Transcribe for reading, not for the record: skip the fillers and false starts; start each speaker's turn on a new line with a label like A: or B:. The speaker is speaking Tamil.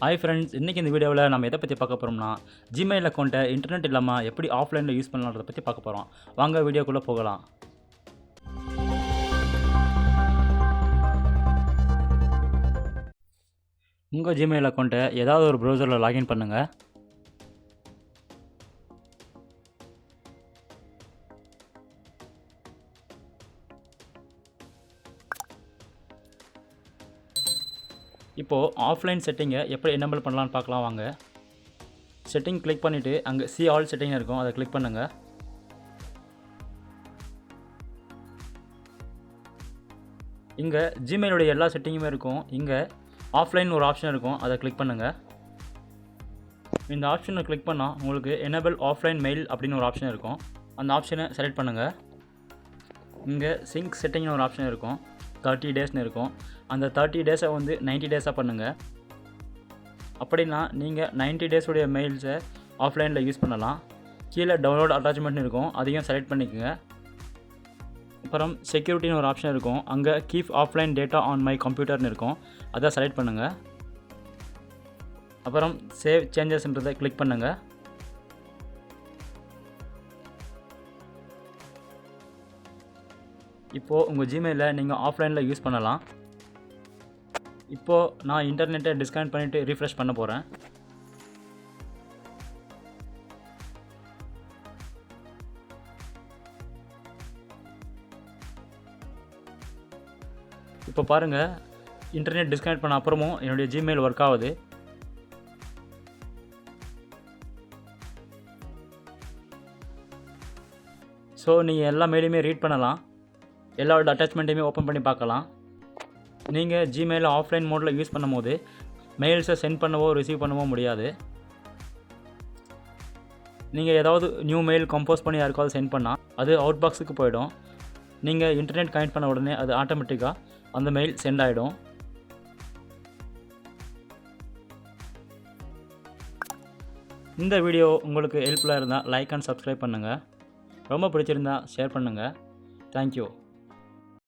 A: ஹாய் ஃப்ரெண்ட்ஸ், இன்றைக்கி இந்த வீடியோவில் நம்ம எதை பற்றி பார்க்க போகிறோம்னா, ஜிமெயில் அக்கௌண்ட்டை இன்டர்நெட் இல்லாமல் எப்படி ஆஃப்லைனில் யூஸ் பண்ணலான்றதை பற்றி பார்க்க போகிறோம். வாங்க வீடியோக்குள்ளே போகலாம். உங்கள் ஜிமெயில் அக்கௌண்ட்டை ஏதாவது ஒரு ப்ரௌசரில் லாகின் பண்ணுங்கள். இப்போது ஆஃப்லைன் செட்டிங்கை எப்படி எனேபிள் பண்ணலான்னு பார்க்கலாம் வாங்க. செட்டிங் கிளிக் பண்ணிவிட்டு அங்கே சி ஆல் செட்டிங் இருக்கும், அதை கிளிக் பண்ணுங்கள். இங்கே ஜிமெயிலுடைய எல்லா செட்டிங்குமே இருக்கும். இங்கே ஆஃப்லைன் ஒரு ஆப்ஷன் இருக்கும், அதை கிளிக் பண்ணுங்கள். இந்த ஆப்ஷனை கிளிக் பண்ணால் உங்களுக்கு எனேபிள் ஆஃப்லைன் மெயில் அப்படின்னு ஒரு ஆப்ஷன் இருக்கும். அந்த ஆப்ஷனை செலக்ட் பண்ணுங்கள். இங்கே சிங்க் செட்டிங்னு ஒரு ஆப்ஷன் இருக்கும், 30 டேஸ்னு இருக்கும். அந்த 30 டேஸை வந்து 90 டேஸாக பண்ணுங்கள். அப்படின்னா நீங்கள் 90 டேஸுடைய மெயில்ஸை ஆஃப்லைனில் யூஸ் பண்ணலாம். கீழே டவுன்லோட் அட்டாச்மெண்ட்னு இருக்கும், அதையும் செலக்ட் பண்ணிக்கோங்க. அப்புறம் செக்யூரிட்டின்னு ஒரு ஆப்ஷன் இருக்கும், அங்கே keep offline data on my கம்ப்யூட்டர்னு இருக்கும், அதை செலக்ட் பண்ணுங்கள். அப்புறம் சேவ் சேஞ்சஸ்ன்றதை கிளிக் பண்ணுங்கள். இப்போது உங்கள் ஜிமெயிலை நீங்கள் ஆஃப்லைனில் யூஸ் பண்ணலாம். இப்போது நான் இன்டர்நெட்டை டிஸ்கனெக்ட் பண்ணிவிட்டு ரீஃப்ரெஷ் பண்ண போகிறேன். இப்போ பாருங்கள், இன்டர்நெட் டிஸ்கனெக்ட் பண்ண அப்புறமும் என்னுடைய ஜிமெயில் ஒர்க் ஆகுது. ஸோ நீங்கள் எல்லா மெயிலுமே ரீட் பண்ணலாம், எல்லாரோட அட்டாச்மெண்ட்டையுமே ஓப்பன் பண்ணி பார்க்கலாம். நீங்கள் ஜிமெயிலை ஆஃப்லைன் மோடில் யூஸ் பண்ணும் போது மெயில்ஸை சென்ட் பண்ணவோ ரிசீவ் பண்ணவோ முடியாது. நீங்கள் ஏதாவது நியூ மெயில் கம்போஸ் பண்ணி யாருக்காவது சென்ட் பண்ணால் அது அவுட் பாக்ஸுக்கு போயிடும். நீங்கள் இன்டர்நெட் கனெக்ட் பண்ண உடனே அது ஆட்டோமேட்டிக்காக அந்த மெயில் சென்ட் ஆகிடும். இந்த வீடியோ உங்களுக்கு ஹெல்ப்ஃபுல்லாக இருந்தால் லைக் அண்ட் சப்ஸ்கிரைப் பண்ணுங்கள். ரொம்ப பிடிச்சிருந்தால் ஷேர் பண்ணுங்கள். தேங்க்யூ.